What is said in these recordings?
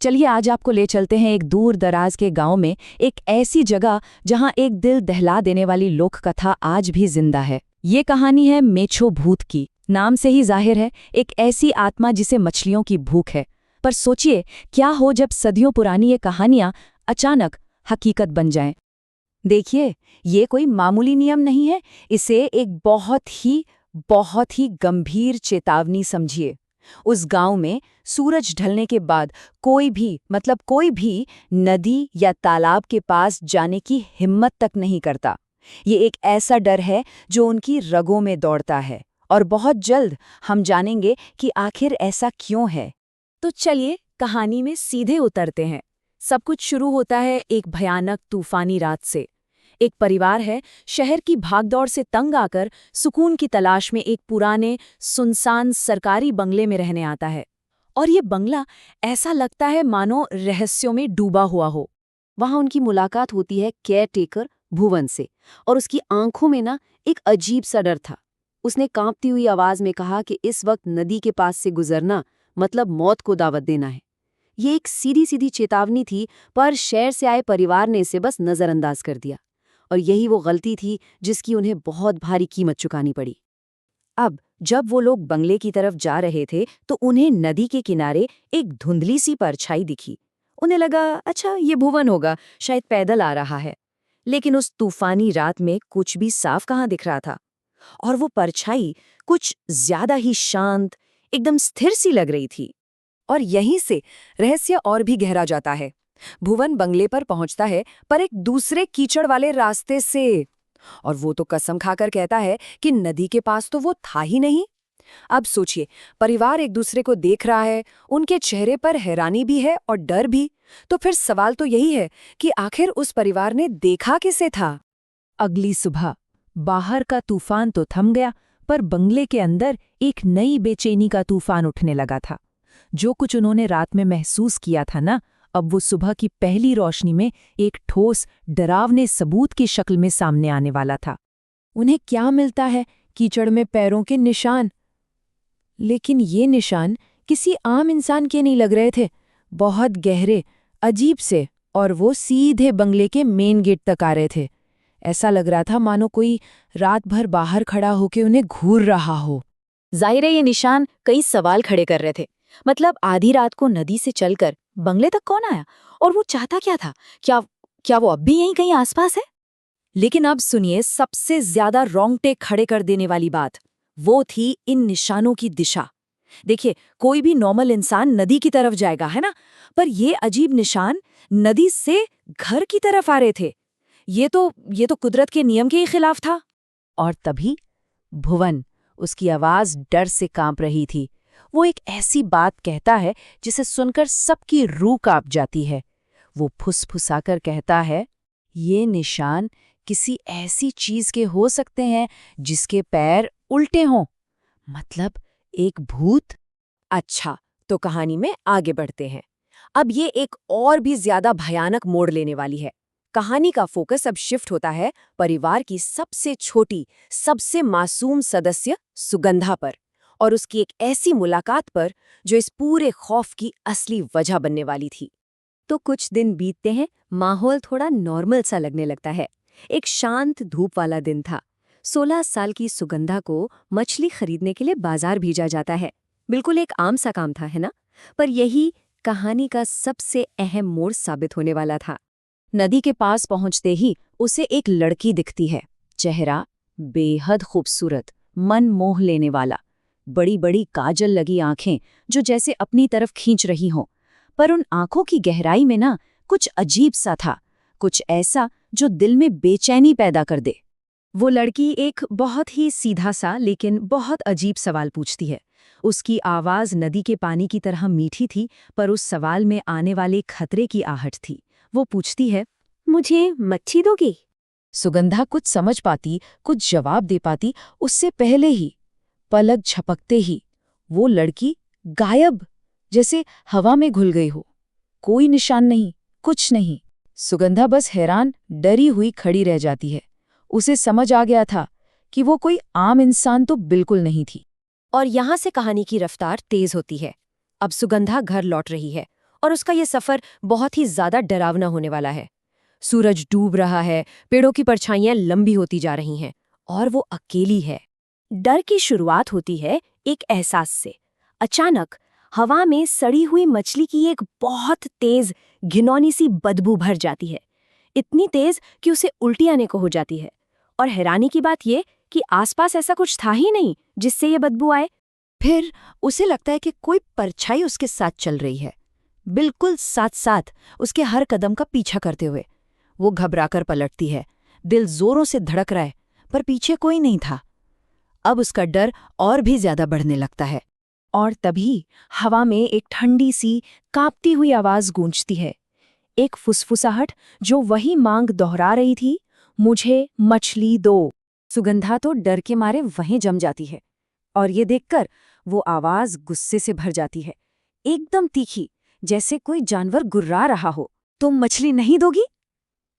चलिए आज आपको ले चलते हैं एक दूर दराज के गांव में, एक ऐसी जगह जहां एक दिल दहला देने वाली लोक कथा आज भी जिंदा है। ये कहानी है मेछो भूत की। नाम से ही जाहिर है, एक ऐसी आत्मा जिसे मछलियों की भूख है। पर सोचिए, क्या हो जब सदियों पुरानी ये कहानियां अचानक हकीकत बन जाएं। देखिए, ये कोई मामूली नियम नहीं है, इसे एक बहुत ही गंभीर चेतावनी समझिए। उस गांव में सूरज ढलने के बाद कोई भी नदी या तालाब के पास जाने की हिम्मत तक नहीं करता। ये एक ऐसा डर है जो उनकी रगों में दौड़ता है, और बहुत जल्द हम जानेंगे कि आखिर ऐसा क्यों है। तो चलिए कहानी में सीधे उतरते हैं। सब कुछ शुरू होता है एक भयानक तूफानी रात से। एक परिवार है, शहर की भागदौड़ से तंग आकर सुकून की तलाश में एक पुराने सुनसान सरकारी बंगले में रहने आता है। और ये बंगला ऐसा लगता है मानो रहस्यों में डूबा हुआ हो। वहां उनकी मुलाकात होती है केयर टेकर भुवन से, और उसकी आंखों में एक अजीब सा डर था। उसने कांपती हुई आवाज में कहा कि इस वक्त नदी के पास से गुजरना मतलब मौत को दावत देना है। ये एक सीधी सीधी चेतावनी थी, पर शहर से आए परिवार ने इसे बस नजरअंदाज कर दिया। और यही वो गलती थी जिसकी उन्हें बहुत भारी कीमत चुकानी पड़ी। अब जब वो लोग बंगले की तरफ जा रहे थे तो उन्हें नदी के किनारे एक धुंधली सी परछाई दिखी। उन्हें लगा, अच्छा ये भुवन होगा, शायद पैदल आ रहा है। लेकिन उस तूफानी रात में कुछ भी साफ कहाँ दिख रहा था। और वो परछाई कुछ ज्यादा ही शांत, एकदम स्थिर सी लग रही थी। और यहीं से रहस्य और भी गहरा जाता है। भुवन बंगले पर पहुंचता है, पर एक दूसरे कीचड़ वाले रास्ते से। और वो तो कसम खाकर कहता है कि नदी के पास तो वो था ही नहीं। अब सोचिए, परिवार एक दूसरे को देख रहा है, उनके चेहरे पर हैरानी भी है और डर भी। तो फिर सवाल तो यही है कि आखिर उस परिवार ने देखा किसे था। अगली सुबह बाहर का तूफान तो थम गया, पर बंगले के अंदर एक नई बेचैनी का तूफान उठने लगा था। जो कुछ उन्होंने रात में महसूस किया था ना, अब वो सुबह की पहली रोशनी में एक ठोस डरावने सबूत की शक्ल में सामने आने वाला था। उन्हें क्या मिलता है? कीचड़ में पैरों के निशान। लेकिन ये निशान किसी आम इंसान के नहीं लग रहे थे, बहुत गहरे, अजीब से, और वो सीधे बंगले के मेन गेट तक आ रहे थे। ऐसा लग रहा था मानो कोई रात भर बाहर खड़ा होकर उन्हें घूर रहा हो। जाहिर है ये निशान कई सवाल खड़े कर रहे थे। मतलब आधी रात को नदी से चलकर बंगले तक कौन आया, और वो चाहता क्या था? क्या वो अब भी यहीं कहीं आसपास है? लेकिन अब सुनिए सबसे ज्यादा रोंगटे खड़े कर देने वाली बात। वो थी इन निशानों की दिशा। देखिए, कोई भी नॉर्मल इंसान नदी की तरफ जाएगा, है ना? पर ये अजीब निशान नदी से घर की तरफ आ रहे थे। ये तो कुदरत के नियम के ही खिलाफ था। और तभी भुवन, उसकी आवाज डर से कांप रही थी। वो एक ऐसी बात कहता है जिसे सुनकर सबकी रूह कांप जाती है। वो फुसफुसाकर कहता है, ये निशान किसी ऐसी चीज के हो सकते हैं जिसके पैर उल्टे हों। मतलब एक भूत। अच्छा, तो कहानी में आगे बढ़ते हैं। अब ये एक और भी ज्यादा भयानक मोड़ लेने वाली है। कहानी का फोकस अब शिफ्ट होता है परिवार की सबसे छोटी, सबसे मासूम सदस्य सुगंधा पर, और उसकी एक ऐसी मुलाकात पर जो इस पूरे खौफ की असली वजह बनने वाली थी। तो कुछ दिन बीतते हैं, माहौल थोड़ा नॉर्मल सा लगने लगता है। एक शांत धूप वाला दिन था। 16 साल की सुगंधा को मछली खरीदने के लिए बाजार भेजा जाता है। बिल्कुल एक आम सा काम था, है ना? पर यही कहानी का सबसे अहम मोड़ साबित होने वाला था। नदी के पास पहुंचते ही उसे एक लड़की दिखती है। चेहरा बेहद खूबसूरत, मन मोह लेने वाला, बड़ी बड़ी काजल लगी आंखें जो जैसे अपनी तरफ खींच रही हों। पर उन आंखों की गहराई में कुछ अजीब सा था, कुछ ऐसा जो दिल में बेचैनी पैदा कर दे। वो लड़की एक बहुत ही सीधा सा लेकिन बहुत अजीब सवाल पूछती है। उसकी आवाज नदी के पानी की तरह मीठी थी, पर उस सवाल में आने वाले खतरे की आहट थी। वो पूछती है, मुझे मच्छी दोगी? सुगंधा कुछ समझ पाती, कुछ जवाब दे पाती, उससे पहले ही, पलक झपकते ही, वो लड़की गायब, जैसे हवा में घुल गई हो। कोई निशान नहीं, कुछ नहीं। सुगंधा बस हैरान, डरी हुई खड़ी रह जाती है। उसे समझ आ गया था कि वो कोई आम इंसान तो बिल्कुल नहीं थी। और यहाँ से कहानी की रफ्तार तेज होती है। अब सुगंधा घर लौट रही है और उसका ये सफ़र बहुत ही ज़्यादा डरावना होने वाला है। सूरज डूब रहा है, पेड़ों की परछाइयां लंबी होती जा रही हैं और वो अकेली है। डर की शुरुआत होती है एक एहसास से। अचानक हवा में सड़ी हुई मछली की एक बहुत तेज घिनौनी सी बदबू भर जाती है, इतनी तेज कि उसे उल्टी आने को हो जाती है। और हैरानी की बात ये कि आसपास ऐसा कुछ था ही नहीं जिससे ये बदबू आए। फिर उसे लगता है कि कोई परछाई उसके साथ चल रही है, बिल्कुल साथ साथ उसके हर कदम का पीछा करते हुए। वो घबराकर पलटती है, दिल जोरों से धड़क रहा है, पर पीछे कोई नहीं था। अब उसका डर और भी ज्यादा बढ़ने लगता है। और तभी हवा में एक ठंडी सी कांपती हुई आवाज गूंजती है, एक फुसफुसाहट जो वही मांग दोहरा रही थी, मुझे मछली दो। सुगंधा तो डर के मारे वहीं जम जाती है और ये देखकर वो आवाज गुस्से से भर जाती है, एकदम तीखी, जैसे कोई जानवर गुर्रा रहा हो। तुम मछली नहीं दोगी?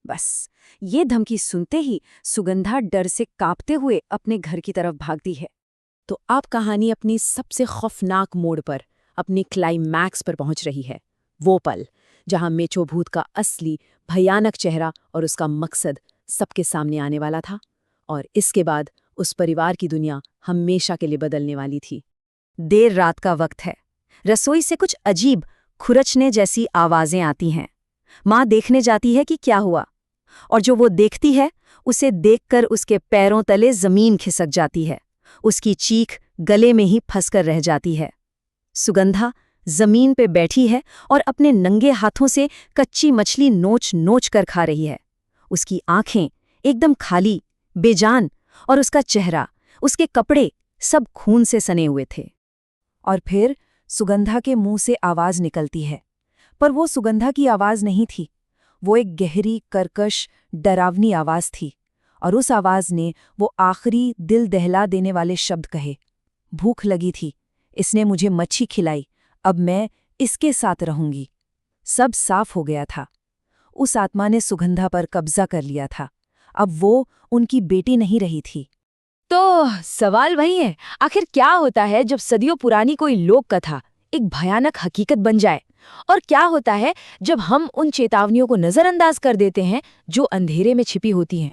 बस ये धमकी सुनते ही सुगंधा डर से कांपते हुए अपने घर की तरफ भागती है। तो अब कहानी अपनी सबसे खौफनाक मोड़ पर, अपनी क्लाइमैक्स पर पहुंच रही है। वो पल जहां मेचो भूत का असली भयानक चेहरा और उसका मकसद सबके सामने आने वाला था, और इसके बाद उस परिवार की दुनिया हमेशा के लिए बदलने वाली थी। देर रात का वक्त है। रसोई से कुछ अजीब खुरचने जैसी आवाजें आती हैं। माँ देखने जाती है कि क्या हुआ, और जो वो देखती है उसे देखकर उसके पैरों तले जमीन खिसक जाती है। उसकी चीख गले में ही फंसकर रह जाती है। सुगंधा जमीन पे बैठी है और अपने नंगे हाथों से कच्ची मछली नोच नोच कर खा रही है। उसकी आंखें एकदम खाली, बेजान, और उसका चेहरा, उसके कपड़े सब खून से सने हुए थे। और फिर सुगंधा के मुंह से आवाज निकलती है, पर वो सुगंधा की आवाज नहीं थी। वो एक गहरी, कर्कश, डरावनी आवाज थी, और उस आवाज ने वो आखिरी दिल दहला देने वाले शब्द कहे, भूख लगी थी, इसने मुझे मच्छी खिलाई, अब मैं इसके साथ रहूंगी। सब साफ हो गया था। उस आत्मा ने सुगंधा पर कब्जा कर लिया था। अब वो उनकी बेटी नहीं रही थी। तो सवाल वही है, आखिर क्या होता है जब सदियों पुरानी कोई लोक कथा एक भयानक हकीकत बन जाए? और क्या होता है जब हम उन चेतावनियों को नजरअंदाज कर देते हैं जो अंधेरे में छिपी होती हैं?